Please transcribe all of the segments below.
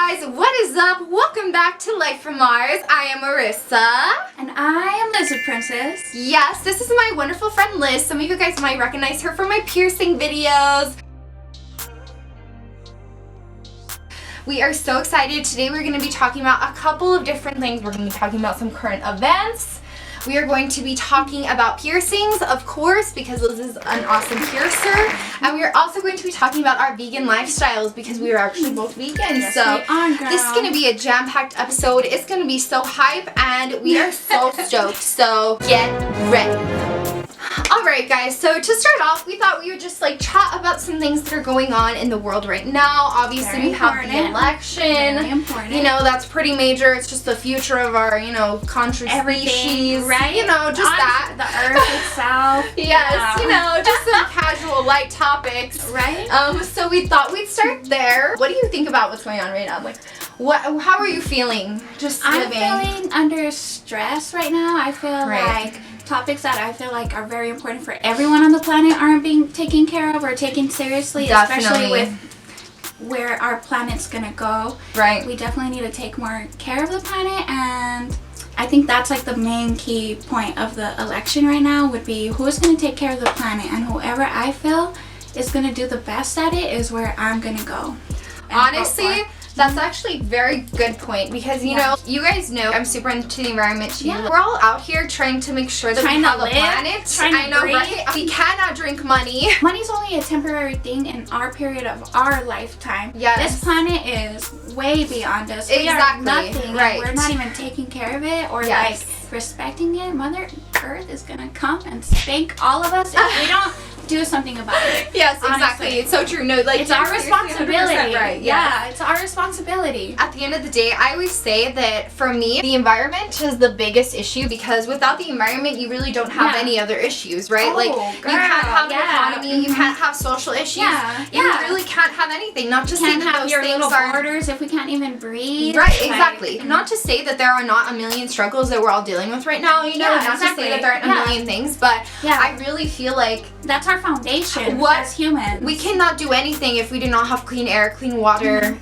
guys, what is up? Welcome back to Life from Mars. I am Marissa. And I am Lizzard Princess. Yes, this is my wonderful friend Liz. Some of you guys might recognize her from my piercing videos. We are so excited. Today we're going to be talking about a couple of different things. We're going to be talking about some current events. We are going to be talking about piercings, of course, because Liz is an awesome piercer. And we are also going to be talking about our vegan lifestyles because we are actually both vegan. Yes, so we are, girl. this is going to be a jam-packed episode. It's going to be so hype and we are so stoked. So get ready. Alright guys, so to start off, we thought we would just chat about some things that are going on in the world right now. Obviously we have the election. Very important. You know, that's pretty major. It's just the future of our, country, species. Right? Just that. The earth itself. Yes, just some casual light topics. Right? So we thought we'd start there. What do you think about what's going on right now? How are you feeling just living? I'm feeling under stress right now. I feel Right. like topics that I feel like are very important for everyone on the planet aren't being taken care of or taken seriously, Definitely. especially with where our planet's gonna go. Right. We definitely need to take more care of the planet, and I think that's the main key point of the election right now would be who's gonna take care of the planet, and whoever I feel is gonna do the best at it is where I'm gonna go. Honestly, that's actually a very good point because, you guys know I'm super into the environment too. Yeah. We're all out here trying to make sure that we have a planet. I know, breathe. Right? We cannot drink money. Money's only a temporary thing in our period of our lifetime. Yes. This planet is way beyond us. Exactly. We are nothing. Right. We're not even taking care of it or respecting it. Mother Earth is gonna come and spank all of us if we don't do something about it. Yes, exactly. Honestly. It's so true. No, it's our responsibility. Right. Yeah, it's our responsibility. At the end of the day, I always say that for me, the environment is the biggest issue because without the environment, you really don't have any other issues, right? Oh, you can't have an economy, you can't have social issues. You really can't have anything. Not to say that those things are borders if we can't even breathe. Right, exactly. Not to say that there are not a million struggles that we're all dealing with right now, not to say that there aren't a million things, but I really feel like that's our foundation as humans. We cannot do anything if we do not have clean air, clean water,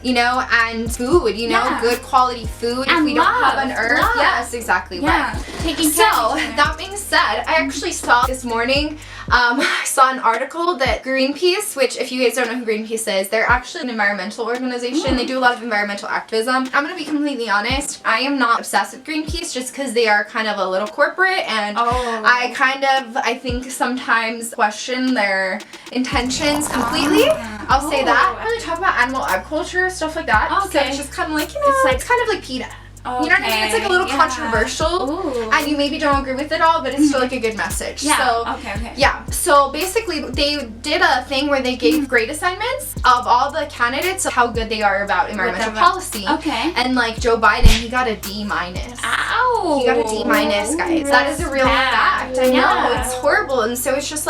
and food, good quality food. And if we don't have an earth. Love. Yes, exactly. Yeah. Right. Taking care of that being said, I actually saw this morning, I saw an article that Greenpeace, which if you guys don't know who Greenpeace is, they're actually an environmental organization. They do a lot of environmental activism. I'm going to be completely honest, I am not obsessed with Greenpeace just because they are kind of a little corporate and I think sometimes question their intentions completely. I'll say that. I really talk about animal agriculture, stuff like that. Okay. So it's just kind of it's kind of like PETA. Okay. You know what I mean? It's a little controversial, and you maybe don't agree with it all, but it's still a good message. Yeah. So, yeah. So basically, they did a thing where they gave grade assignments of all the candidates of how good they are about environmental policy. Okay. And Joe Biden, he got a D-. Ow! He got a D-, guys. That is a real fact. I know, it's horrible, and so it's just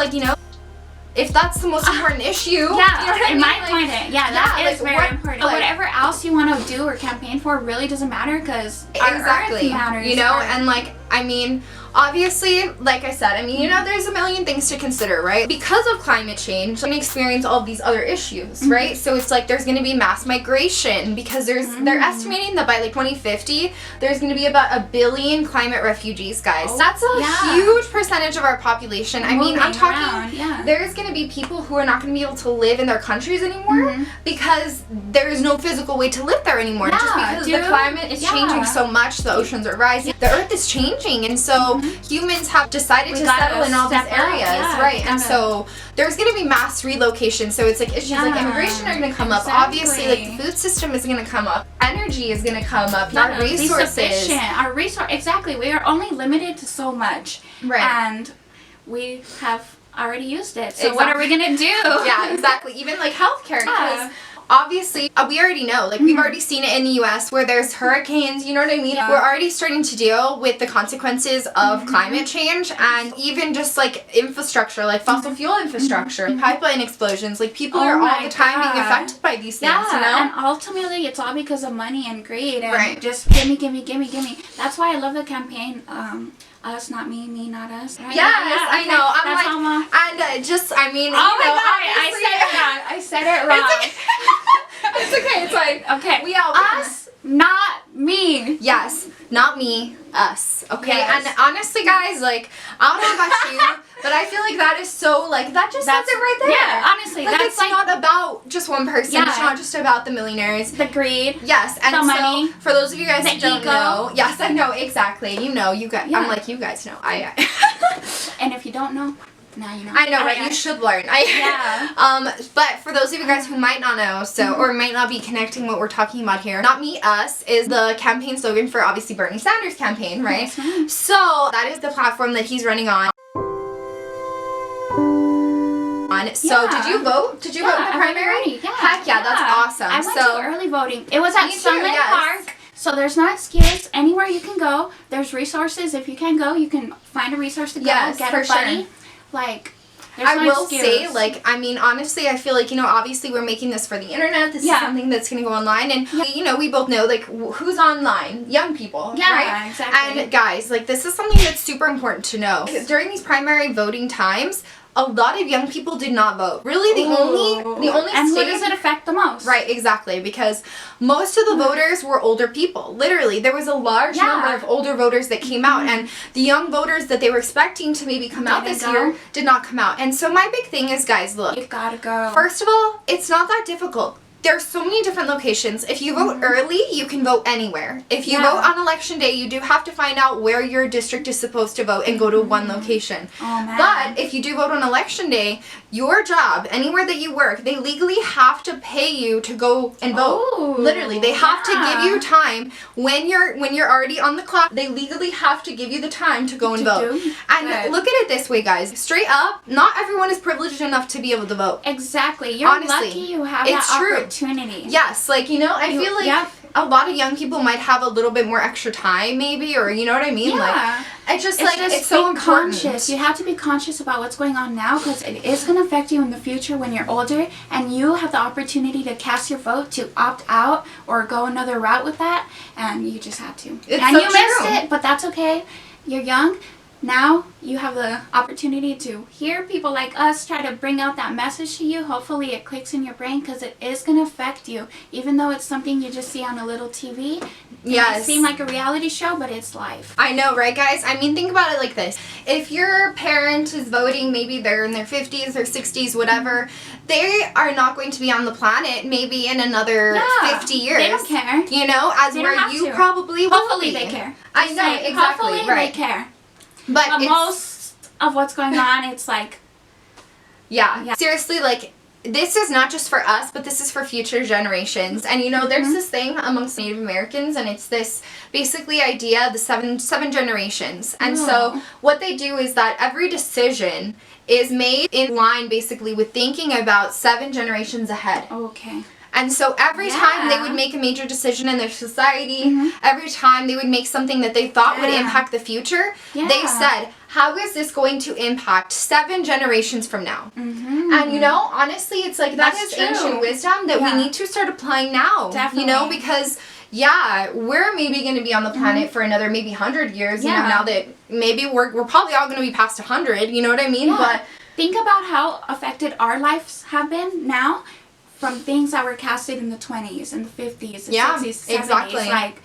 if that's the most important issue, in my point, that is very important. Whatever else you want to do or campaign for really doesn't matter because our Earth matters. And obviously, like I said, there's a million things to consider, right? Because of climate change, we're going to experience all of these other issues, right? So it's there's going to be mass migration because they're estimating that by 2050, there's going to be about 1 billion climate refugees, guys. That's a huge percentage of our population. I'm talking, there's going to be people who are not going to be able to live in their countries anymore because there is no physical way to live there anymore. Just because the climate is changing so much, the oceans are rising, the Earth is changing, and so humans have decided to settle in all these areas, right? And so there's going to be mass relocation. So it's issues like immigration are going to come up. Obviously, the food system is going to come up. Energy is going to come up. Our resources. Exactly. We are only limited to so much. Right. And we have already used it. So what are we going to do? Yeah, exactly. Even healthcare. Because obviously, we already know, we've already seen it in the US where there's hurricanes, you know what I mean? We're already starting to deal with the consequences of climate change and even just infrastructure, fossil fuel infrastructure, pipeline explosions, people are all the time being affected by these things, and ultimately it's all because of money and greed and just gimme. That's why I love the campaign, us, not me, me, not us. Right? Yes, I know. I said it wrong. It's okay. It's fine. Okay. We all us, not me. Yes, not me, us. Okay, Yes. and honestly, guys, like, I don't know about you, but I feel like that is so, like, that just says it right there. Yeah, honestly, like, that's it's like not about just one person. Yeah. It's not just about the millionaires. the greed. Yes, and the so money, for those of you guys the who don't ego. know, yes, I know exactly. You know, you guys. Yeah. I'm like, you guys know. And if you don't know, now you know. I know, right? You should learn. Yeah. But for those of you guys who might not know, or might not be connecting what we're talking about here, not me, us is the campaign slogan for obviously Bernie Sanders' campaign, right? That's right. So that is the platform that he's running on. So Yeah. did you vote? Did you vote in the I voted primary? already. Yeah. Heck yeah, that's awesome. I went So to early voting. It was at Me too, Sunland yes. Park. So there's no excuse. Anywhere you can go. There's resources. If you can't go, you can find a resource to go. Yes, get for a buddy. sure. Like, there's I no will excuse. say, like, I mean, honestly, I feel like, you know, obviously we're making this for the internet. This is Yeah. something that's going to go online. And, you know, we both know, like, who's online? Young people, Yeah, right? exactly. And, guys, like, this is something that's super important to know. During these primary voting times, a lot of young people did not vote. Really, the only and who state... does it affect the most? Right, exactly, because most of the voters were older people. Literally, there was a large number of older voters that came out, and the young voters that they were expecting to maybe come out this year did not come out. And so my big thing is, guys, look. You've got to go. First of all, it's not that difficult. There's so many different locations. If you vote early, you can vote anywhere. If you vote on election day, you do have to find out where your district is supposed to vote and go to one location. Oh, man. But if you do vote on election day, your job, anywhere that you work, they legally have to pay you to go and vote. Ooh, Literally, they have to give you yeah. time when you're already on the clock. They legally have to give you the time to go and vote. And Good. look at it this way, guys. Straight up, not everyone is privileged enough to be able to vote. Exactly. You're Honestly, lucky you have it's that true. opportunity. Yes, like, you know, I feel like a lot of young people might have a little bit more extra time, maybe, or you know what I mean? Yeah. Like, it's so being important. conscious. You have to be conscious about what's going on now because it is going to affect you in the future when you're older, and you have the opportunity to cast your vote to opt out or go another route with that, and you just had to. It's and so you missed true. it, but that's okay. You're young. Now you have the opportunity to hear people like us try to bring out that message to you. Hopefully it clicks in your brain because it is going to affect you. Even though it's something you just see on a little TV. It might seem like a reality show, but it's life. I know, right, guys? I mean, think about it like this. If your parent is voting, maybe they're in their 50s or 60s, whatever, they are not going to be on the planet maybe in another 50 years. They don't care. You know, as They where don't have you to. probably will Hopefully be. they care. I know, exactly, Hopefully right. they care. But it's, most of what's going on, it's like... Yeah. Seriously, like, this is not just for us, but this is for future generations. And, you know, there's this thing amongst Native Americans, and it's this basically idea, the seven generations. And so what they do is that every decision is made in line, basically, with thinking about 7 generations ahead. Okay. And so every time they would make a major decision in their society, every time they would make something that they thought would impact the future, they said, how is this going to impact 7 generations from now? And, you know, honestly, it's like that is ancient wisdom that we need to start applying now. Definitely. You know, because, yeah, we're maybe going to be on the planet for another maybe 100 years, you know, now that maybe we're probably all going to be past 100, you know what I mean? Yeah. But think about how affected our lives have been now. From things that were casted in the 20s and the 50s, the 60s, 70s. Exactly. Like,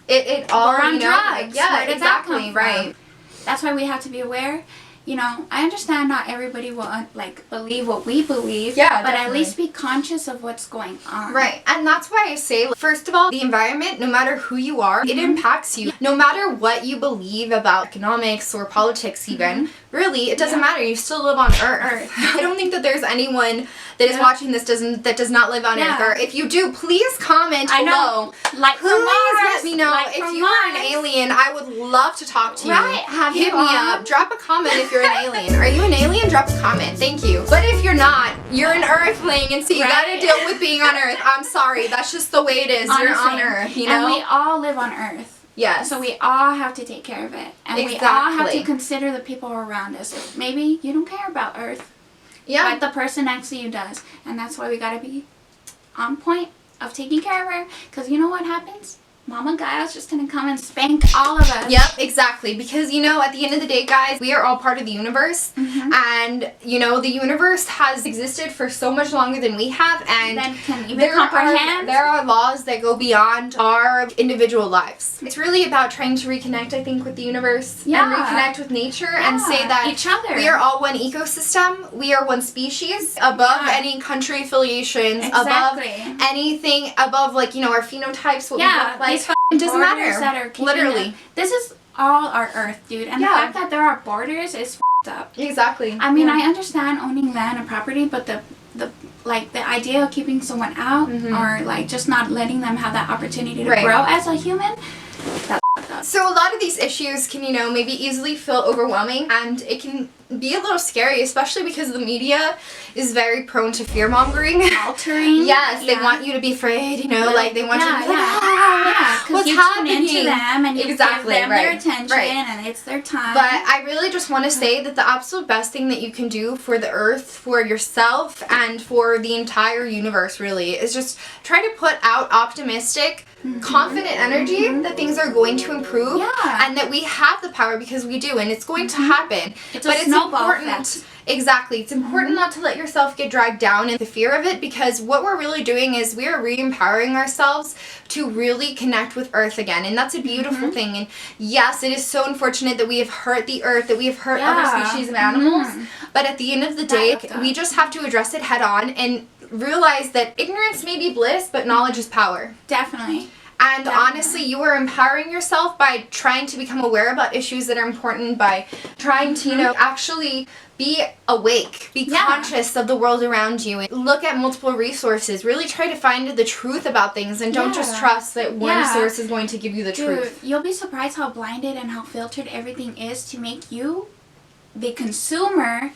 it all, we're on you know, drugs. like, yeah, Where did that exactly, come from? right. That's why we have to be aware. You know, I understand not everybody will, like, believe what we believe. Yeah, but definitely. at least be conscious of what's going on. Right, and that's why I say, first of all, the environment, no matter who you are, it impacts you. No matter what you believe about economics or politics even, really, it doesn't matter. You still live on Earth. I don't think that there's anyone that is watching this that does not live on Earth. Or if you do, please comment below. Like from Please Mars. let me know. Like If from you are an Mars. alien, I would love to talk to you. Right, have Hit you me on. up. Drop a comment if you're an alien. Are you an alien? Drop a comment. Thank you. But if you're not, you're an Earthling, and so you gotta deal with being on Earth. I'm sorry. That's just the way it is. Honestly, You're on Earth, you know? And we all live on Earth. Yes. So we all have to take care of it. And we all have to consider the people around us. Maybe you don't care about Earth. Yeah. But the person next to you does. And that's why we gotta be on point of taking care of her. Because you know what happens? Mama Gaia's just gonna come and spank all of us. Yep, exactly. Because, you know, at the end of the day, guys, we are all part of the universe. And, you know, the universe has existed for so much longer than we have. And then can even comprehend. There are laws that go beyond our individual lives. It's really about trying to reconnect, I think, with the universe. And reconnect with nature and say that each other. We are all one ecosystem. We are one species above any country affiliations, above anything, above, like, you know, our phenotypes, what we look like. It doesn't matter. Literally. This is all our earth, dude. And the fact that there are borders is f***ed up. Exactly. I mean, I understand owning land and property, but the idea of keeping someone out or like just not letting them have that opportunity to grow as a human, that's f***ed up. So a lot of these issues can, you know, maybe easily feel overwhelming, and it can be a little scary, especially because the media is very prone to fear-mongering. Altering. Yes, they want you to be afraid, you know, like they want you to be like, what's happening? Tune into them and you give them their attention and it's their time. But I really just want to say that the absolute best thing that you can do for the earth, for yourself, and for the entire universe really is just try to put out optimistic, confident energy that things are going to improve and that we have the power, because we do, and it's going to happen. It's important. Exactly. It's important not to let yourself get dragged down in the fear of it, because what we're really doing is we are re-empowering ourselves to really connect with Earth again, and that's a beautiful thing. And yes, it is so unfortunate that we have hurt the Earth, that we have hurt other species of animals, but at the end of the day, we just have to address it head on and realize that ignorance may be bliss, but knowledge is power. Definitely. And honestly, you are empowering yourself by trying to become aware about issues that are important, by trying to, you know, actually be awake, be conscious of the world around you, and look at multiple resources. Really try to find the truth about things, and don't just trust that one source is going to give you the truth. You'll be surprised how blinded and how filtered everything is to make you, the consumer,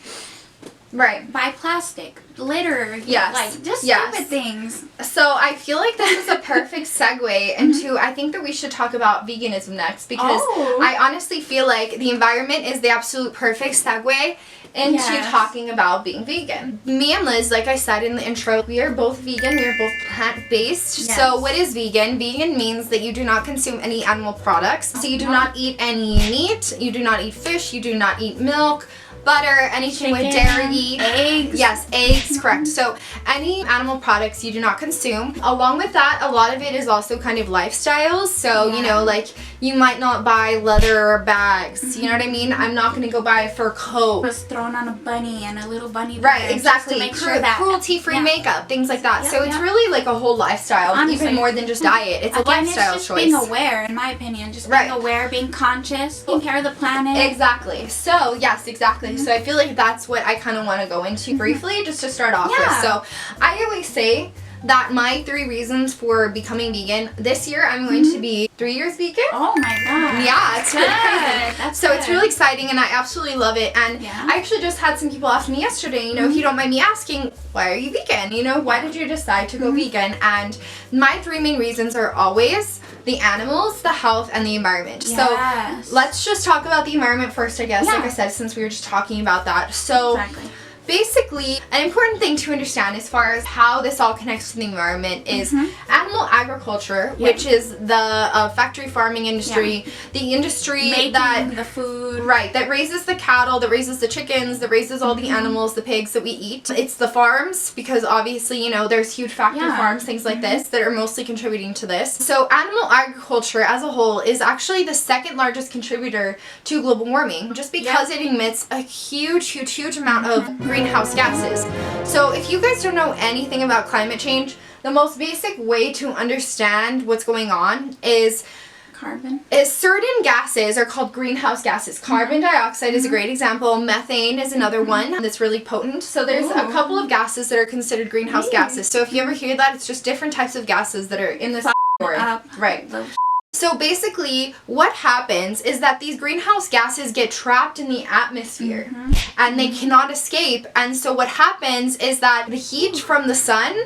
buy plastic, litter, like just stupid things. So I feel like this is a perfect segue into, I think that we should talk about veganism next, because I honestly feel like the environment is the absolute perfect segue into talking about being vegan. Me and Liz, like I said in the intro, we are both vegan, we are both plant-based. So what is vegan? Vegan means that you do not consume any animal products. So you do not eat any meat, you do not eat fish, you do not eat milk, butter, anything with dairy, eggs. Yes, eggs, correct. So any animal products you do not consume. Along with that, a lot of it is also kind of lifestyles. So, you know, like you might not buy leather bags. You know what I mean? I'm not going to go buy a fur coat. It was thrown on a bunny and a little bunny bear. Right, exactly. Just to make sure that cruelty-free makeup, things like that. So it's really like a whole lifestyle, honestly, even more than just diet. It's a lifestyle it's just choice. Being aware, in my opinion. Just being aware, being conscious, taking care of the planet. Exactly. So, yes, exactly. So I feel like that's what I kind of want to go into briefly, just to start off with. So I always say that my 3 reasons for becoming vegan, this year I'm going to be 3 years vegan. Oh my god. Yeah, it's really crazy. That's so it's really exciting, and I absolutely love it. And I actually just had some people ask me yesterday, you know, if you don't mind me asking, why are you vegan? You know, why did you decide to go vegan? And my 3 main reasons are always the animals, the health, and the environment. So let's just talk about the environment first, I guess, like I said, since we were just talking about that. So basically, an important thing to understand as far as how this all connects to the environment is animal agriculture, which is the factory farming industry, the industry making that the food, that raises the cattle, that raises the chickens, that raises all the animals, the pigs that we eat. It's the farms, because obviously, you know, there's huge factory farms, things like this, that are mostly contributing to this. So animal agriculture as a whole is actually the 2nd largest contributor to global warming, just because it emits a huge amount of greenhouse gases. So if you guys don't know anything about climate change, the most basic way to understand what's going on is certain gases are called greenhouse gases. Carbon dioxide is a great example. Methane is another one that's really potent. So there's a couple of gases that are considered greenhouse gases. So if you ever hear that, it's just different types of gases that are in this category. So basically, what happens is that these greenhouse gases get trapped in the atmosphere and they cannot escape. And so what happens is that the heat from the sun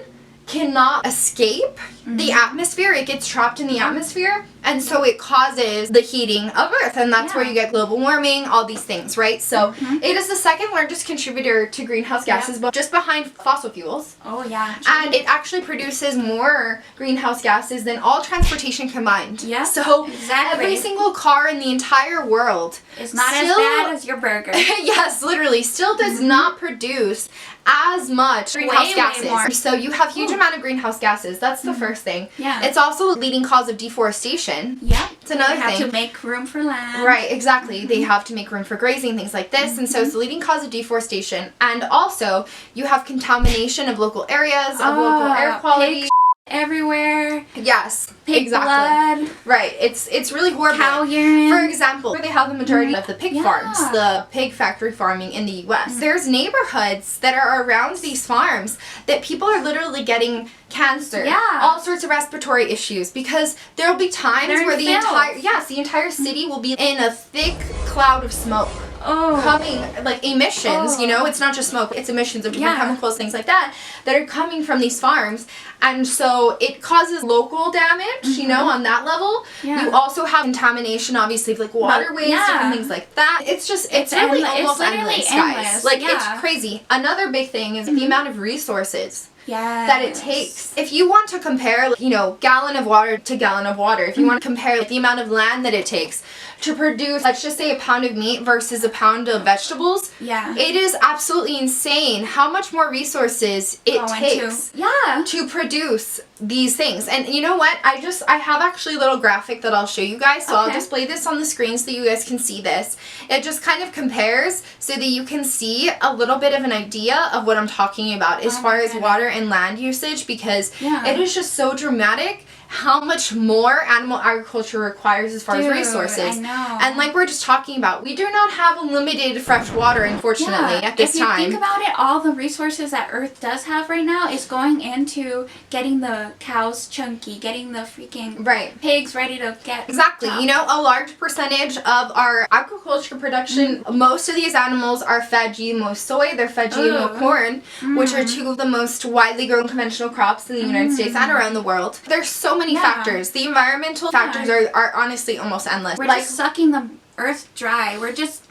cannot escape the atmosphere. It gets trapped in the atmosphere, and so it causes the heating of Earth, and that's where you get global warming, all these things, right? So it is the second largest contributor to greenhouse gases, but just behind fossil fuels. Oh yeah. And it actually produces more greenhouse gases than all transportation combined. Yeah. So exactly. every single car in the entire world is not as bad as your burger. Yes, literally, still does not produce as much greenhouse gases. More. So you have huge amount of greenhouse gases. That's the first thing. Yeah. It's also a leading cause of deforestation. Yeah. It's another thing. They have to make room for land. Right, exactly. They have to make room for grazing, things like this. And so it's the leading cause of deforestation. And also, you have contamination of local areas, of local air quality. Pig everywhere. Yes, Pig exactly. blood. Right, it's really horrible. Cow urine. For example, where they have the majority of the pig farms, the pig factory farming in the U.S. There's neighborhoods that are around these farms that people are literally getting cancer, all sorts of respiratory issues, because there will be times where the entire city will be in a thick cloud of smoke. Coming, like emissions, you know, it's not just smoke, it's emissions of different chemicals, things like that are coming from these farms. And so it causes local damage, you know, on that level. You also have contamination, obviously, of like waterways, different things like that. It's just, it's really almost endless, guys. Like, it's crazy. Another big thing is the amount of resources that it takes. If you want to compare, you know, gallon of water to gallon of water, if you want to compare like, the amount of land that it takes to produce, let's just say a pound of meat versus a pound of vegetables, it is absolutely insane how much more resources it takes to produce these things. And you know what? I have actually a little graphic that I'll show you guys, so I'll display this on the screen so that you guys can see this. It just kind of compares so that you can see a little bit of an idea of what I'm talking about as far as water and land usage, because it is just so dramatic how much more animal agriculture requires as far as resources. I know. And like we're just talking about, we do not have unlimited fresh water, unfortunately, at this time. If you think about it, all the resources that Earth does have right now is going into getting the cows chunky, getting the freaking pigs ready to get Exactly. You know, a large percentage of our agriculture production, most of these animals are fed GMO soy, they're fed GMO corn, which are two of the most widely grown conventional crops in the United States and around the world. There's so many factors. The environmental factors are honestly almost endless. We're just sucking the earth dry. We're just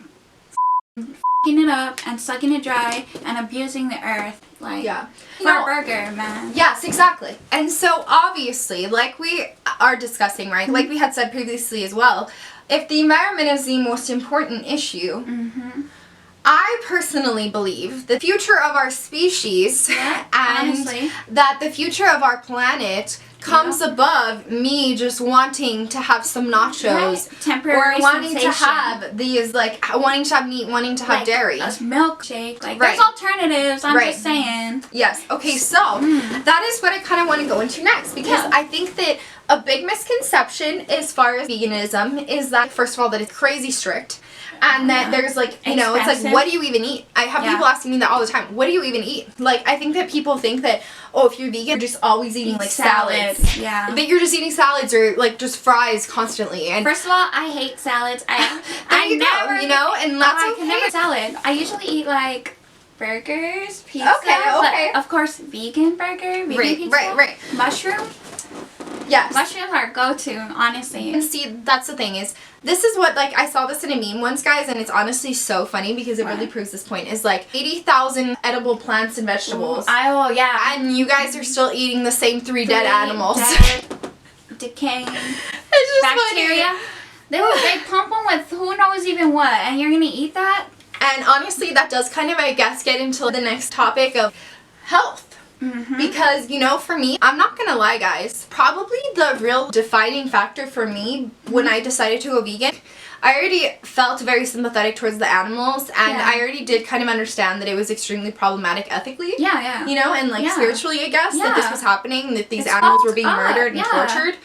f***ing it up and sucking it dry and abusing the earth. Like, for a burger, man. Yes, exactly. And so obviously, like we are discussing, right, like we had said previously as well, if the environment is the most important issue, I personally believe the future of our species and that the future of our planet comes above me just wanting to have some nachos temporary or wanting to have these, like, wanting to have meat, wanting to have dairy. A milkshake. Like, there's alternatives, I'm just saying. Yes. Okay, so that is what I kind of want to go into next, because I think that a big misconception as far as veganism is that, first of all, that it's crazy strict. And that there's like, you know, it's like, what do you even eat? I have people asking me that all the time. What do you even eat? Like, I think that people think that, oh, if you're vegan, you're just always eating like salads. That you're just eating salads or like just fries constantly. And first of all, I hate salads. I never, you know, and that's I can never salad. I usually eat like burgers, pizza. But of course, vegan burger, vegan pizza. Mushroom. Yes. Mushrooms are go-to, honestly. And see, that's the thing is, this is what, like, I saw this in a meme once, guys, and it's honestly so funny because it really proves this point, is like 80,000 edible plants and vegetables. And you guys are still eating the same three dead animals. Decaying. It's just bacteria. Funny. They pump them with who knows even what, and you're gonna eat that? And honestly, that does kind of, I guess, get into the next topic of health. Because, you know, for me, I'm not gonna lie, guys, probably the real defining factor for me when I decided to go vegan, I already felt very sympathetic towards the animals, and I already did kind of understand that it was extremely problematic ethically. You know, and like spiritually, I guess, that this was happening, that these animals were being murdered and tortured.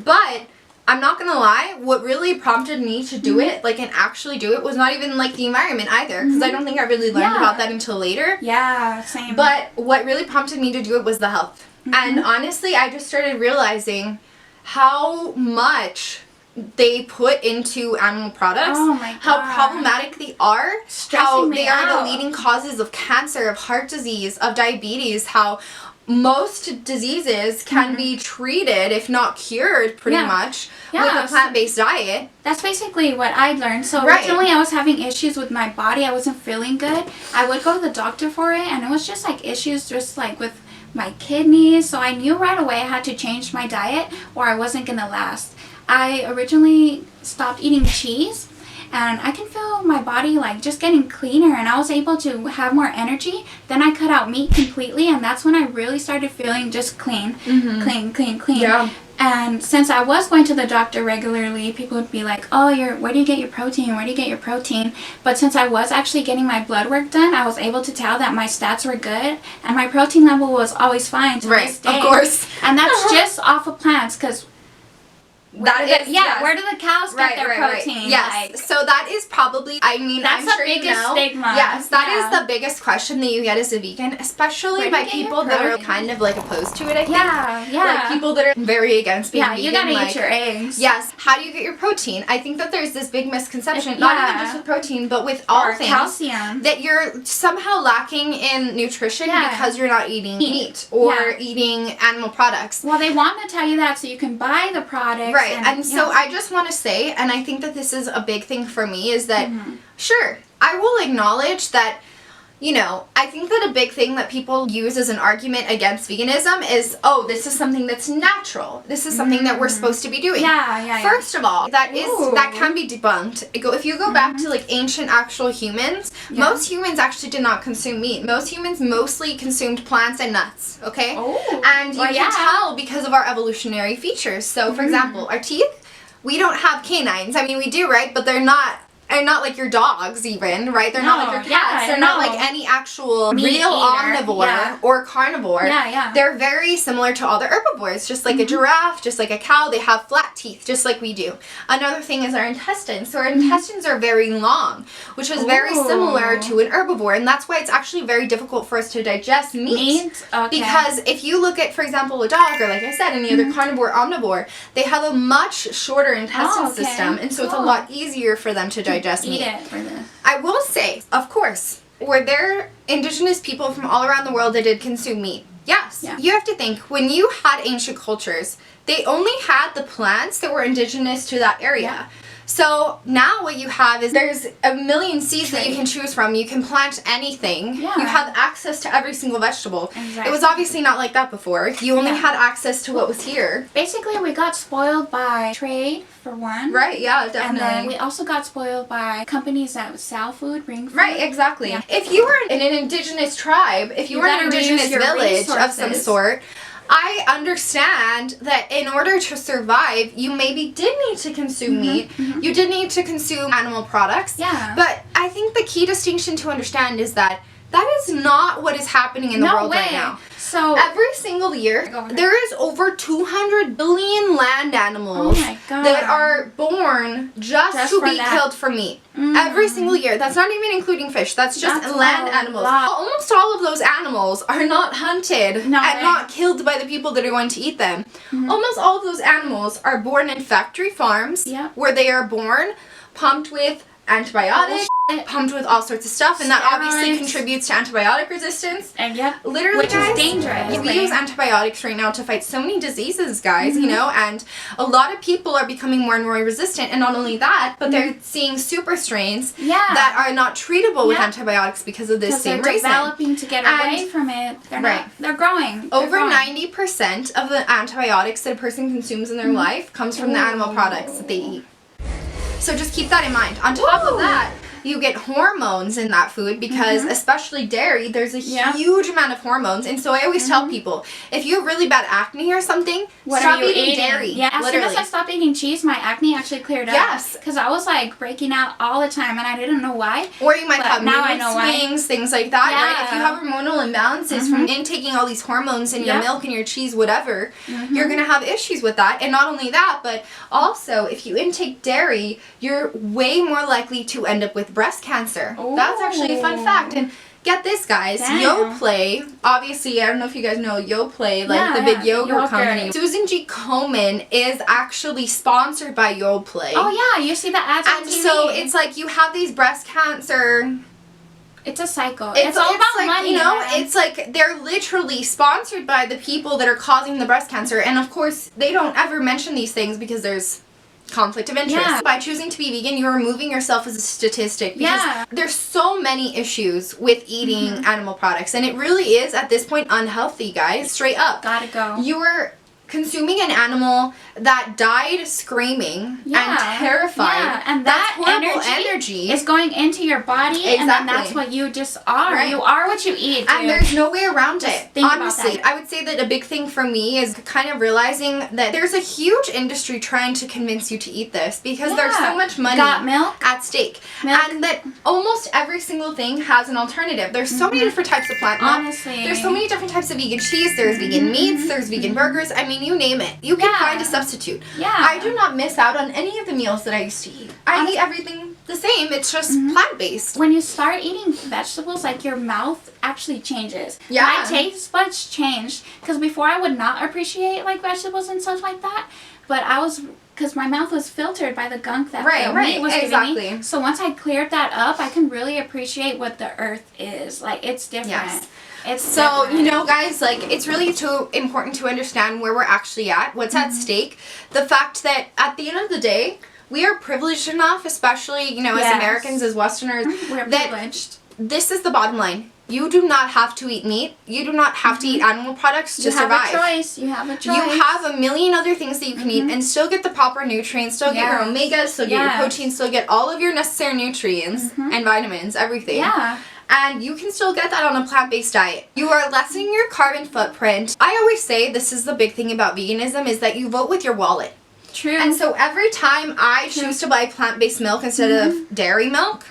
But I'm not gonna lie, what really prompted me to do it, like, and actually do it, was not even, like, the environment either, because I don't think I really learned about that until later. Same. But what really prompted me to do it was the health. And honestly, I just started realizing how much they put into animal products, how problematic they are, how they are the leading causes of cancer, of heart disease, of diabetes, how most diseases can be treated, if not cured, pretty much, with a plant-based diet. That's basically what I learned. So originally I was having issues with my body. I wasn't feeling good. I would go to the doctor for it, and it was just like issues just like with my kidneys. So I knew right away I had to change my diet or I wasn't going to last. I originally stopped eating cheese, and I can feel my body like just getting cleaner, and I was able to have more energy. Then I cut out meat completely, and that's when I really started feeling just clean. Yeah. And since I was going to the doctor regularly, people would be like, oh, where do you get your protein? Where do you get your protein? But since I was actually getting my blood work done, I was able to tell that my stats were good, and my protein level was always fine to this day. Of course. And that's just off of plants, because where do the cows get their protein? Yes. So that is probably, I mean, that's I'm sure the biggest stigma. Yes, that is the biggest question that you get as a vegan, especially by people that are kind of like opposed to it, I think. Yeah. Like people that are very against being vegan. You gotta eat your eggs. Yes. How do you get your protein? I think that there's this big misconception, not even just with protein, but with all things. Calcium. That you're somehow lacking in nutrition because you're not eating meat or eating animal products. Well, they want to tell you that so you can buy the product. Right, and so I just want to say, and I think that this is a big thing for me, is that, sure, I will acknowledge that, you know, I think that a big thing that people use as an argument against veganism is, oh, this is something that's natural. This is something that we're supposed to be doing. First of all, that can be debunked. If you go back to like ancient actual humans, most humans actually did not consume meat. Most humans mostly consumed plants and nuts, okay? And you can tell because of our evolutionary features. So, for example, our teeth, we don't have canines. I mean, we do, right? But they're not like your dogs even, right? They're not like your cats. They're not like any actual real omnivore or carnivore. They're very similar to all the herbivores, just like a giraffe, just like a cow. They have flat teeth, just like we do. Another thing is our intestines. So our intestines are very long, which is very similar to an herbivore, and that's why it's actually very difficult for us to digest meat. Because if you look at, for example, a dog, or like I said, any other carnivore, omnivore, they have a much shorter intestine system, and so it's a lot easier for them to digest meat. I will say, of course, were there indigenous people from all around the world that did consume meat? Yes. You have to think, when you had ancient cultures, they only had the plants that were indigenous to that area. So now what you have is there's a million seeds that you can choose from. You can plant anything. You have access to every single vegetable. It was obviously not like that before. You only had access to what was here. Basically, we got spoiled by trade, for one. Right, yeah, definitely. And then we also got spoiled by companies that sell food, bring food. Right, exactly. If you were in an indigenous tribe, if you were in an indigenous village of some sort, I understand that in order to survive, you maybe did need to consume meat. You did need to consume animal products. But I think the key distinction to understand is that that is not what is happening in the world right now. So every single year, there is over 200 billion land animals that are born just to be killed for meat. Every single year. That's not even including fish. That's just land animals. Almost all of those animals are not hunted and not killed by the people that are going to eat them. Almost all of those animals are born in factory farms where they are born, pumped with antibiotics, pumped with all sorts of stuff, and that obviously contributes to antibiotic resistance. And literally, which is dangerous. We use antibiotics right now to fight so many diseases, guys, you know, and a lot of people are becoming more and more resistant, and not only that, but they're seeing super strains that are not treatable with antibiotics because of this same reason. They're developing to get away from it. They're growing. Over 90% of the antibiotics that a person consumes in their life comes from the animal products that they eat. So just keep that in mind. On top of that, you get hormones in that food because especially dairy, there's a huge amount of hormones. And so I always tell people, if you have really bad acne or something, stop eating dairy. As soon as I stopped eating cheese, my acne actually cleared up. Because I was like breaking out all the time and I didn't know why. Or you might have mood swings, things like that, right? If you have hormonal imbalances from intaking all these hormones in your milk and your cheese, whatever, you're going to have issues with that. And not only that, but also if you intake dairy, you're way more likely to end up with breast cancer. That's actually a fun fact. And get this, guys, Yoplait, obviously, I don't know if you guys know Yoplait, like the big yogurt company. Susan G. Komen is actually sponsored by Yoplait. Oh yeah, you see the ads on TV. And so it's like you have these breast cancer It's a cycle. It's all about like, money. You know, it's like they're literally sponsored by the people that are causing the breast cancer. And of course, they don't ever mention these things because there's conflict of interest. Yeah. By choosing to be vegan, you're removing yourself as a statistic because there's so many issues with eating animal products, and it really is at this point unhealthy, guys. Straight up. Gotta go. You're consuming an animal that died screaming and terrified. Yeah, and that energy is going into your body, and then that's what you just are. Right. You are what you eat, dude. And there's no way around just it. Honestly, I would say that a big thing for me is kind of realizing that there's a huge industry trying to convince you to eat this because there's so much money at stake. And that almost every single thing has an alternative. There's so many different types of plant milk. Honestly. There's so many different types of vegan cheese. There's vegan meats. There's vegan burgers. I mean, you name it. You can find a substitute. Yeah. I do not miss out on any of the meals that I used to eat. I eat everything the same. It's just plant-based. When you start eating vegetables, like your mouth actually changes. Yeah. My taste buds changed because before I would not appreciate like vegetables and stuff like that, but because my mouth was filtered by the gunk that the meat was giving me. So once I cleared that up, I can really appreciate what the earth is. Like, it's different. Yes. It's so, different. you know, guys, like, it's really too important to understand where we're actually at, what's at stake. The fact that at the end of the day, we are privileged enough, especially, you know, as Americans, as Westerners, we're privileged. This is the bottom line. You do not have to eat meat. You do not have to eat animal products to survive. You have a choice. You have a choice. You have a million other things that you can eat and still get the proper nutrients, still get your omegas, still get your protein, still get all of your necessary nutrients and vitamins, everything. Yeah. And you can still get that on a plant-based diet. You are lessening your carbon footprint. I always say this is the big thing about veganism is that you vote with your wallet. True. And so every time I choose to buy plant-based milk instead of dairy milk,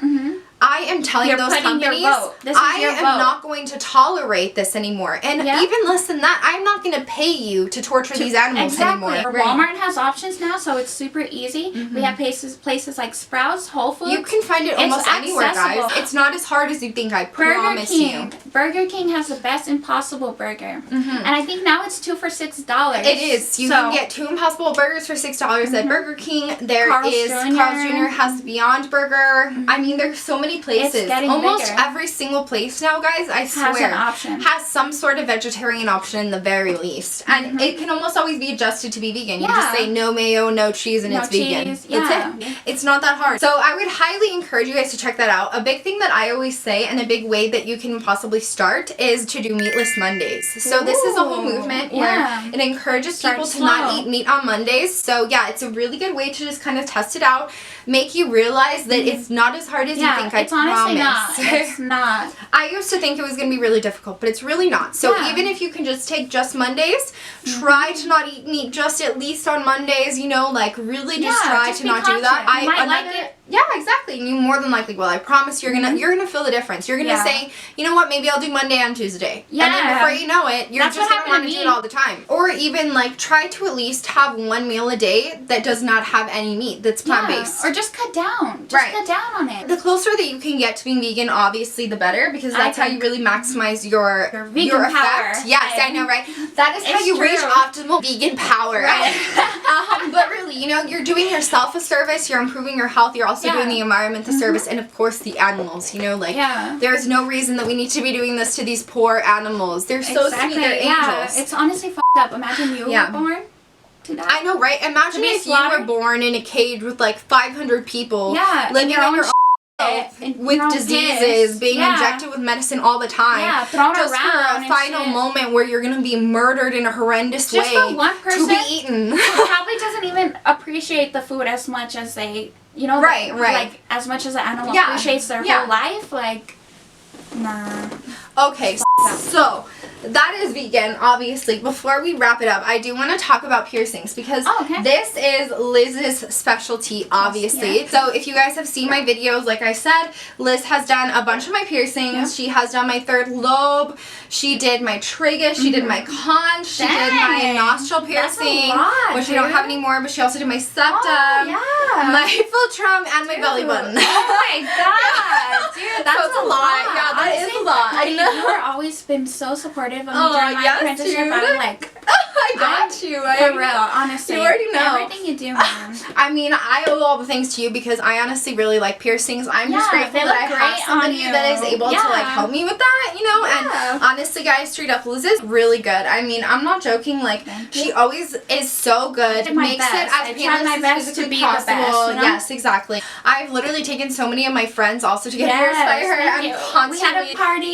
I am telling those companies I am not going to tolerate this anymore. And even less than that, I'm not going to pay you to torture these animals anymore. Walmart has options now, so it's super easy. We have places like Sprouts, Whole Foods. You can find it almost anywhere, guys. It's not as hard as you think, I promise you. Burger King has the best Impossible Burger. And I think now it's 2 for $6. It is. You can get 2 Impossible Burgers for $6 at Burger King. Carl's Jr. has Beyond Burger. I mean, there's so many places. Almost every single place now, guys, I swear, has some sort of vegetarian option in the very least. And it can almost always be adjusted to be vegan. You just say no mayo, no cheese, and it's vegan. That's it. It's not that hard. So I would highly encourage you guys to check that out. A big thing that I always say, and a big way that you can possibly start, is to do Meatless Mondays. So this is a whole movement where it encourages people to not eat meat on Mondays. So yeah, it's a really good way to just kind of test it out, make you realize that it's not as hard as you think. I promise. It's not. I used to think it was going to be really difficult, but it's really not. So even if you can just take just Mondays, try to not eat meat just at least on Mondays, you know, like really just try to not do that. You might like it. Yeah, exactly. And you more than likely will. I promise you're gonna feel the difference. You're gonna say, you know what, maybe I'll do Monday on Tuesday. Yeah. And then before you know it, you're just gonna want to do it all the time. Or even like try to at least have one meal a day that does not have any meat, that's plant-based. Or just cut down. Just cut down on it. The closer that you can get to being vegan, obviously the better, because that's how you really maximize your vegan power. Effect. Yes, I know, right? That is how you reach optimal vegan power. Right. But really, you know, you're doing yourself a service, you're improving your health, you're also doing the environment the service, and of course the animals, you know, like there's no reason that we need to be doing this to these poor animals. They're so sweet, they're angels. It's honestly f***ed up. Imagine you were born to die. I know, right? Imagine if you were born in a cage with like 500 people living on your with diseases, being injected with medicine all the time, thrown just around for a final moment where you're gonna be murdered in a horrendous way for one person to be eaten. Who probably doesn't even appreciate the food as much as they, you know, like as much as an animal appreciates their whole life, like, nah. Okay, so that is vegan, obviously. Before we wrap it up, I do want to talk about piercings because this is Liz's specialty, obviously. So if you guys have seen my videos, like I said, Liz has done a bunch of my piercings. She has done my third lobe. She did my tragus. She did my conch. She did my nostril piercing, which I don't have anymore, but she also did my septum, my philtrum, and my belly button. Oh my god, dude, that's a lot. Yeah, that is a lot. You have always been so supportive of me during my apprenticeship. I'm like, I got you. For real, honestly. You already know. Everything you do, man. I mean, I owe all the things to you because I honestly really like piercings. I'm just grateful that I have somebody that is able to like help me with that, you know? And honestly, guys, straight up, Liz is really good. I mean, I'm not joking. Like, she always is so good. Makes it as painless as physically possible. Yes, exactly. I've literally taken so many of my friends also to get pierced by her. I'm constantly. We had a party.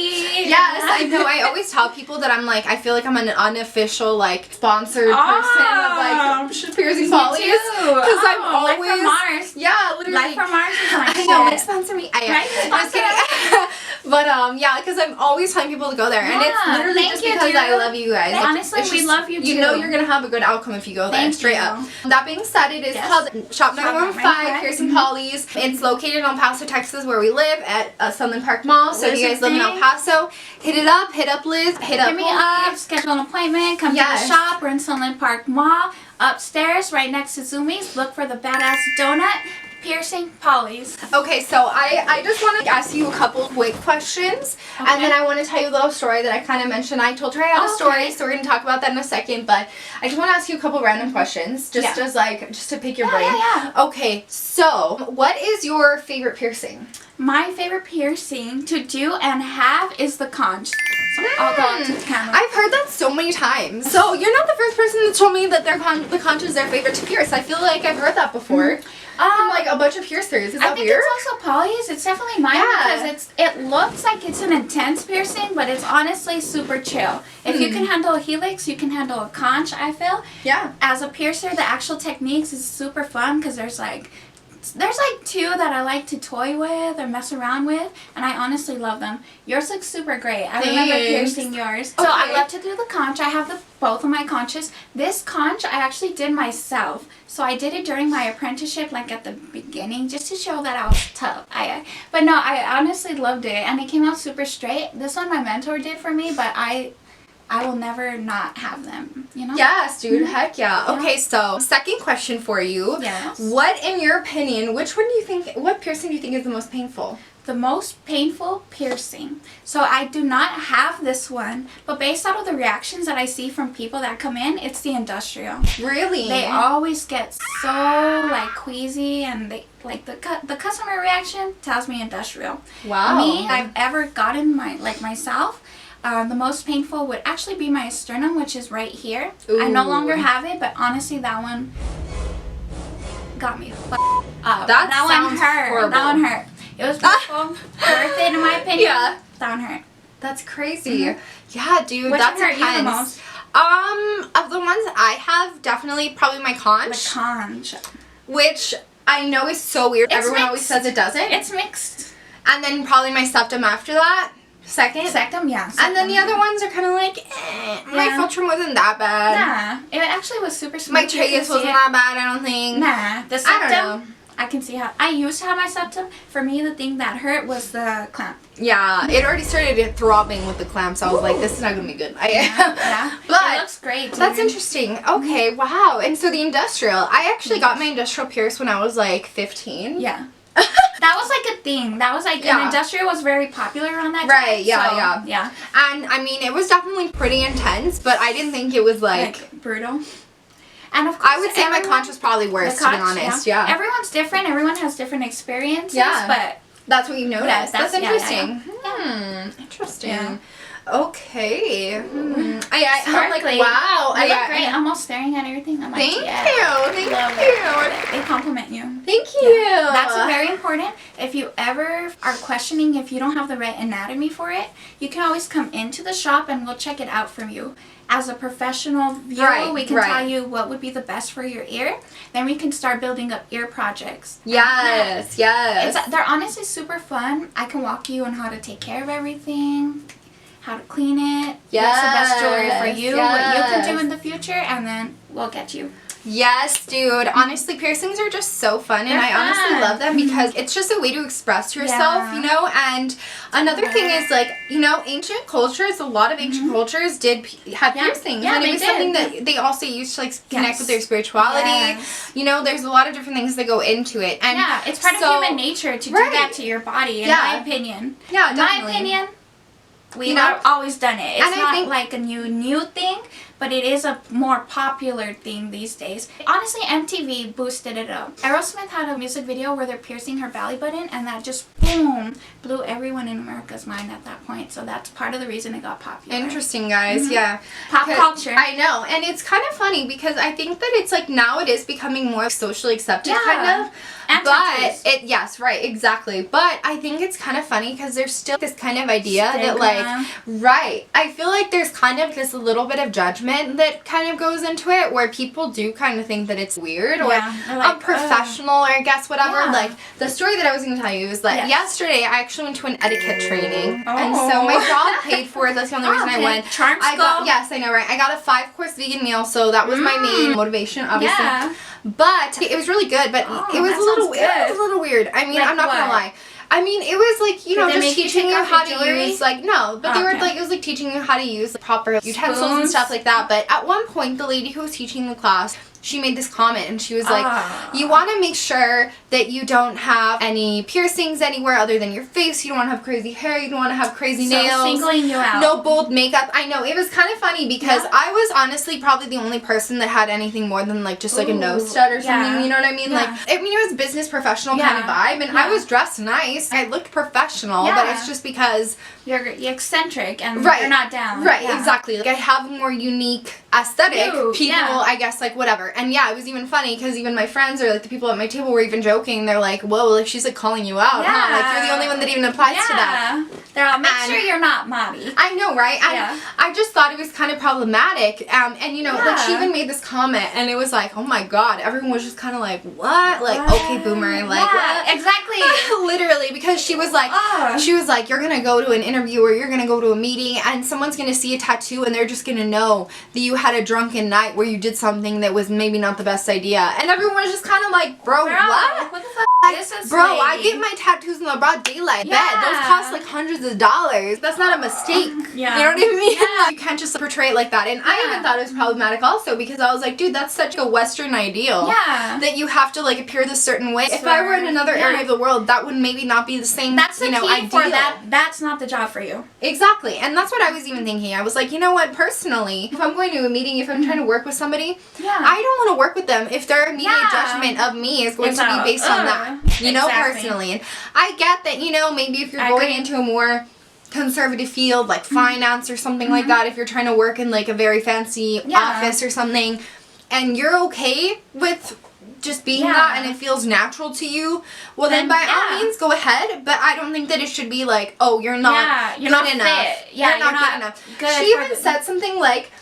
Yes, I know. I always tell people that I'm like, I feel like I'm an unofficial, like, sponsored person of like piercing polys. Because I'm always. Life from Mars. Yeah, literally. Life from Mars is my I know, like, sponsor me. I'm just kidding. But yeah, because I'm always telling people to go there, and it's literally just because I love you guys. Honestly, we love you too. You know you're gonna have a good outcome if you go there, straight up. That being said, it is called Shop 915 Piercing Polys. It's located in El Paso, Texas, where we live at Sunland Park Mall. So if you guys live in El Paso, hit it up. Hit up Liz. Hit me up. Schedule an appointment. Come to the shop. We're in Sunland Park Mall. Upstairs, right next to Zoomies. Look for the Badass Donut Piercing Polys. Okay, so I just want to ask you a couple quick questions, and then I want to tell you a little story that I kind of mentioned. I told her I had a story, so we're going to talk about that in a second, but I just want to ask you a couple random questions, just as like, just to pick your brain. Okay, so what is your favorite piercing? My favorite piercing to do and have is the conch. So I'll go up to the camera. I've heard that so many times. So you're not the first person that told me that the conch is their favorite to pierce. I feel like I've heard that before. From like a bunch of piercers. Is that weird? I think it's also Polly's. It's definitely mine because it looks like it's an intense piercing, but it's honestly super chill. If you can handle a helix, you can handle a conch, I feel. Yeah. As a piercer, the actual techniques is super fun because there's like two that I like to toy with or mess around with, and I honestly love them. Yours looks super great. I remember piercing yours. So I love to do the conch. I have both of my conches. This conch I actually did myself. So I did it during my apprenticeship, like at the beginning, just to show that I was tough. But no, I honestly loved it, and it came out super straight. This one my mentor did for me, but I will never not have them, you know? Yes, dude. Heck yeah. Okay, so second question for you. Yes. What, in your opinion, what piercing do you think is the most painful? The most painful piercing. So I do not have this one, but based out of the reactions that I see from people that come in, it's the industrial. Really? They always get so like queasy, and they like the customer reaction tells me industrial. Wow. Me, I've ever gotten myself. The most painful would actually be my sternum, which is right here. Ooh. I no longer have it, but honestly, that one got me up. That one hurt. Horrible. That one hurt. It was beautiful. Worth it, in my opinion. Yeah. That one hurt. That's crazy. Yeah, dude. Which that's one hurt intense. you the most? Of the ones I have, definitely probably my conch. The conch. Which I know is so weird. Everyone always says it doesn't. It's mixed. And then probably my septum after that. Second, yeah. And then the other ones are kind of like, my philtrum wasn't that bad. Nah, it actually was super smooth. My tragus wasn't that bad, I don't think. Nah, the septum, I can see how, I used to have my septum. For me, the thing that hurt was the clamp. Yeah, it already started throbbing with the clamps. I was like, this is not going to be good. Yeah, but it looks great, dude. That's interesting. Okay, wow. And so the industrial, I actually got my industrial pierced when I was like 15. Yeah. That was like a thing. That was like, an industrial was very popular around that time. Right, yeah. And I mean, it was definitely pretty intense, but I didn't think it was like brutal. And of course, I would say my conch was probably worse, to be honest. Yeah. Everyone's different. Everyone has different experiences. Yeah. But that's what you noticed. That's interesting. Interesting. Yeah. Okay. I'm like, wow. I look great. I'm all staring at everything. I'm like, Thank you. They compliment you. Thank you. Yeah. That's very important. If you ever are questioning if you don't have the right anatomy for it, you can always come into the shop and we'll check it out for you. As a professional viewer, we can tell you what would be the best for your ear. Then we can start building up ear projects. Yes. They're honestly super fun. I can walk you on how to take care of everything, how to clean it, what's the best jewelry for you, what you can do in the future, and then we'll get you. Yes, dude. Honestly, piercings are just so fun, and I honestly love them because it's just a way to express yourself, you know? And another thing is, like, you know, ancient cultures, a lot of ancient cultures did have piercings. Yeah, and it was something that they also used to, like, connect with their spirituality. You know, there's a lot of different things that go into it. And it's part of human nature to do that to your body, in my opinion. Yeah, definitely. My opinion. We've always done it. It's not like a new thing, but it is a more popular thing these days. Honestly, MTV boosted it up. Aerosmith had a music video where they're piercing her belly button, and that just, boom, blew everyone in America's mind at that point. So that's part of the reason it got popular. Interesting, guys. Yeah. Pop culture. I know. And it's kind of funny because I think that it's like now it is becoming more socially accepted, kind of. And but yes, right, exactly. But I think it's kind of funny because there's still this kind of idea that like, right, I feel like there's kind of this little bit of judgment that kind of goes into it where people do kind of think that it's weird or like, unprofessional or I guess whatever. Yeah. Like the story that I was going to tell you is that yesterday I actually went to an etiquette training and so my job paid for it. That's the only reason I went. Yes, I know, right? I got a 5-course vegan meal, so that was my main motivation, obviously. Yeah. But it was really good, but it was a little weird. I mean, like I'm not gonna lie. I mean, it was like, you know, just teaching you how to use, like, no, but they were like, it was like teaching you how to use the proper utensils and stuff like that. But at one point, the lady who was teaching the class, she made this comment and she was like, you want to make sure that you don't have any piercings anywhere other than your face. You don't want to have crazy hair. You don't want to have crazy nails. Singling you out. No bold makeup. I know. It was kind of funny because I was honestly probably the only person that had anything more than like just like a nose stud or something. You know what I mean? Like, I mean, it was business professional kind of vibe and I was dressed nice. I looked professional, but it's just because you're eccentric and you're not down. Right, exactly. Like I have a more unique aesthetic. People, I guess, like whatever. And yeah, it was even funny because even my friends or like the people at my table were even joking. They're like, whoa, like she's like calling you out, huh? Like you're the only one that even applies to that. They're all, make sure you're not Maddie. I know, right? And I just thought it was kind of problematic. And you know, like she even made this comment and it was like, oh my god, everyone was just kind of like, what? Like, okay, boomer, like what? Exactly. Literally, because she was like, you're gonna go to an interview or you're gonna go to a meeting and someone's gonna see a tattoo and they're just gonna know that you had a drunken night where you did something that was maybe not the best idea. And everyone was just kind of like, bro, what? What the fuck? Bro, I get my tattoos in the broad daylight. Bet those cost like hundreds of dollars. That's not a mistake. You know what I mean? You can't just portray it like that. And I even thought it was problematic also because I was like, dude, that's such a Western ideal. That you have to like appear this certain way. If I were in another area of the world, that would maybe not be the same. That's the key ideal. for that. That's not the job for you. Exactly. And that's what I was even thinking. I was like, you know what? Personally, if I'm going to a meeting, if I'm trying to work with somebody, I don't want to work with them if their immediate judgment of me is going to be based on that. You know, personally. And I get that, you know, maybe if you're going into a more conservative field like finance or something like that, if you're trying to work in like a very fancy office or something and you're okay with just being that and it feels natural to you, well then by all means go ahead, but I don't think that it should be like, oh, you're not good enough. You're not good enough. She even said something like,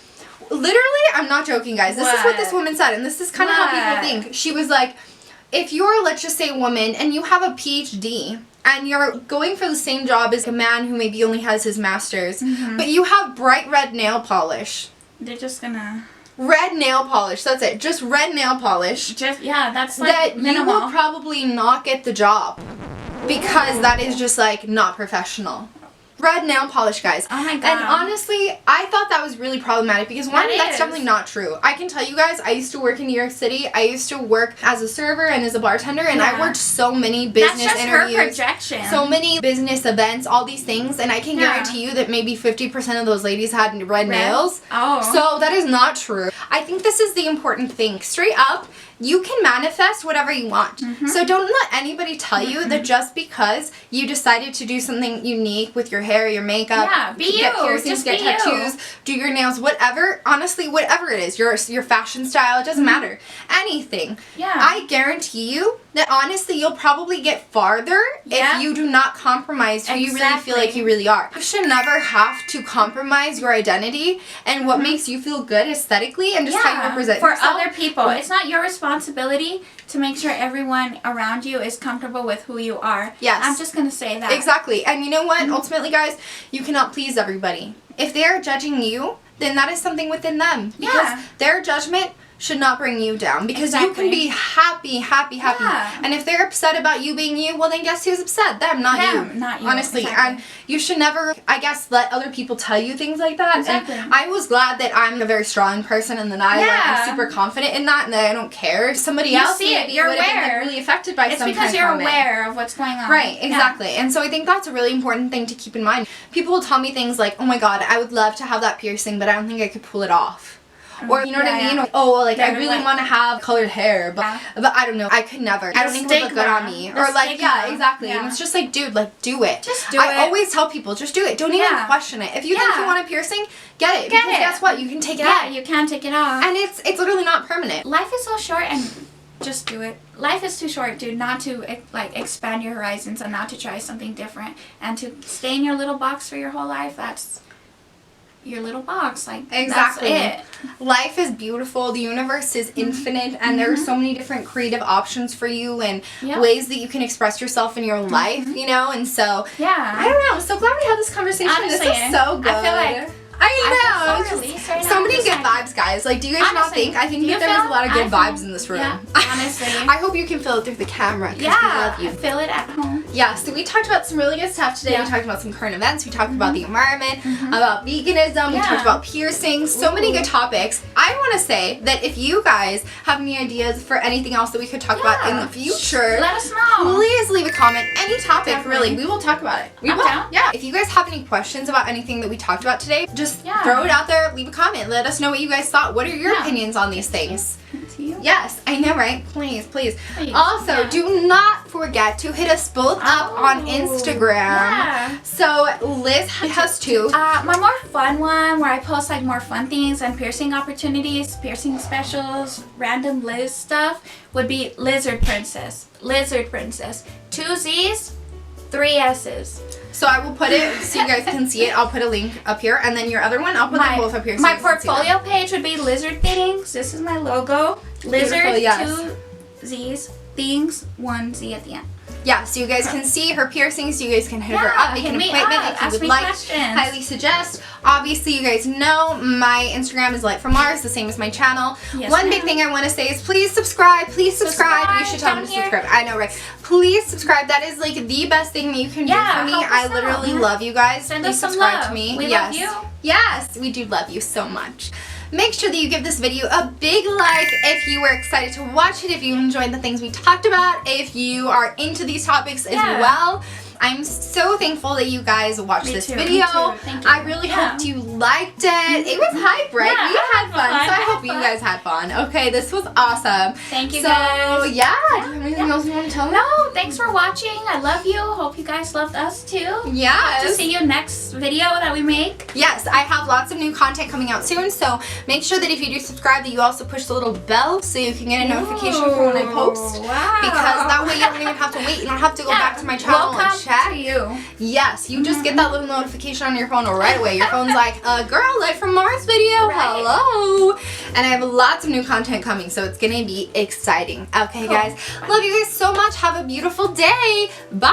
literally, I'm not joking, guys, this is what this woman said and this is kind of how people think. She was like, if you're, let's just say, a woman and you have a PhD and you're going for the same job as a man who maybe only has his master's, but you have bright red nail polish. They're just gonna... Red nail polish, that's it. Just red nail polish. Just, that's like that minimal. You will probably not get the job because that is just like not professional. Red nail polish, guys. Oh my god. And honestly, I thought that was really problematic because one, that's definitely not true. I can tell you guys, I used to work in New York City. I used to work as a server and as a bartender and I worked so many business that's just interviews. Her projection. So many business events, all these things, and I can guarantee you that maybe 50% of those ladies had red nails. So that is not true. I think this is the important thing. Straight up, you can manifest whatever you want. So don't let anybody tell you that just because you decided to do something unique with your hair, your makeup, get piercings, get tattoos, do your nails, whatever, honestly, whatever it is, your fashion style, it doesn't matter. Anything. I guarantee you that honestly you'll probably get farther if you do not compromise who you really feel like you really are. You should never have to compromise your identity and what makes you feel good aesthetically and just how you represent for yourself. other people. It's not your responsibility to make sure everyone around you is comfortable with who you are. I'm just gonna say that. Exactly. And you know what? Ultimately, guys, you cannot please everybody. If they're judging you, then that is something within them. Because their judgment should not bring you down because you can be happy. And if they're upset about you being you, well then guess who's upset? Them, not you. Not you. Honestly. And you should never, I guess, let other people tell you things like that. And I was glad that I'm a very strong person and that I'm super confident in that and that I don't care. Somebody else you're would have been really affected by something. It's because you're aware of what's going on. Right, exactly. And so I think that's a really important thing to keep in mind. People will tell me things like, oh my god, I would love to have that piercing, but I don't think I could pull it off. Or you know what I mean? Yeah. Oh, like I They're really like- want to have colored hair, but I don't know. I could never. I don't think it would look good on me. The Or like, yeah, stigma. exactly. Yeah. And it's just like, dude, like do it. Just do I it. always tell people, just do it. Don't even Yeah. question it. If you think you Yeah. want a piercing, get it. Get Because it. guess what? You can take it Yeah, out. you can take it off. And it's literally not permanent. Life is so short, and just do it. Life is too short, dude, not to like expand your horizons and not to try something different and to stay in your little box for your whole life. That's your little box. Like Exactly. That's it. Life is beautiful. The universe is infinite, and there are so many different creative options for you and Yep. ways that you can express yourself in your life, you know? And so, Yeah. I don't know. I'm so glad we had this conversation. Honestly, this is so good. I feel like I I know. feel It's so just released right now. so many Just good like- vibes, guys. Like, do you guys not Honestly, think? I think do you that there was a feel- lot of good I feel- vibes in this room. Yeah, honestly. I hope you can feel it through the camera. 'Cause we Yeah, love you. I feel it at home. Yeah, so we talked about some really good stuff today. Yeah. We talked about some current events. We talked about the environment, about veganism. We Yeah. talked about piercings. So many good topics. I want to say that if you guys have any ideas for anything else that we could talk about in the future, Let us know. please leave a comment. Any topic, Definitely. really. We will talk about it. We I'm will. down. Yeah. If you guys have any questions about anything that we talked about today, just Yeah. throw it out there. Leave a comment. Let us know what you guys thought. What are your Yeah. opinions on these things? To you. Yes, I know, right? Please, please. Please, Also, yeah. do not forget to hit us both up on Oh, Instagram. Yeah. So Liz has two. My more fun one where I post like more fun things and piercing opportunities, piercing specials, random Liz stuff would be Lizzard Princess. Lizzard Princess. 2 Z's, 3 S's. So I will put it so you guys can see it. I'll put a link up here, and then your other one, I'll put them both up here. So My you can see them. portfolio page would be Lizzard Things. This is my logo. Lizzard, Beautiful, yes. 2 Z's, things, 1 Z at the end. Yeah, so you guys can see her piercings. You guys can hit her Yeah, up, make hit an me appointment up, if you ask would me like. questions. Highly suggest. Obviously, you guys know my Instagram is Light from Mars, the same as my channel. Yes, One big ma'am. thing I want to say is please subscribe. Please subscribe. You should tell them Down to here. subscribe. I know, right? Please subscribe. That is like the best thing that you can do Yeah, for me. help us I out. literally love you guys. Send please us some subscribe love. to me. We yes. love you. Yes, we do love you so much. Make sure that you give this video a big like if you were excited to watch it, if you enjoyed the things we talked about, if you are into these topics as Yeah. well. I'm so thankful that you guys watched Me this too, video. me too. Thank you. I really Yeah. hoped you liked it. It was hype, right? Yeah, We I had had fun, fun. so I I hope had you fun. guys had fun. Okay, this was awesome. Thank you so, guys. yeah, do you have anything else you want to tell me? No, thanks for watching. I love you. Hope you guys loved us too. Yes. To see you next video that we make. Yes, I have lots of new content coming out soon, so make sure that if you do subscribe that you also push the little bell so you can get a notification for when I post. Wow. Because that way you don't even have to wait. You don't have to go back to my channel Welcome and check. to you. Yes, you just get that little notification on your phone right away. Your phone's like, girl, Light from Mars video, Right. hello. And I have lots of new content coming, so it's gonna be exciting. Okay, Cool. guys, love you guys so much. Have a beautiful day. Bye.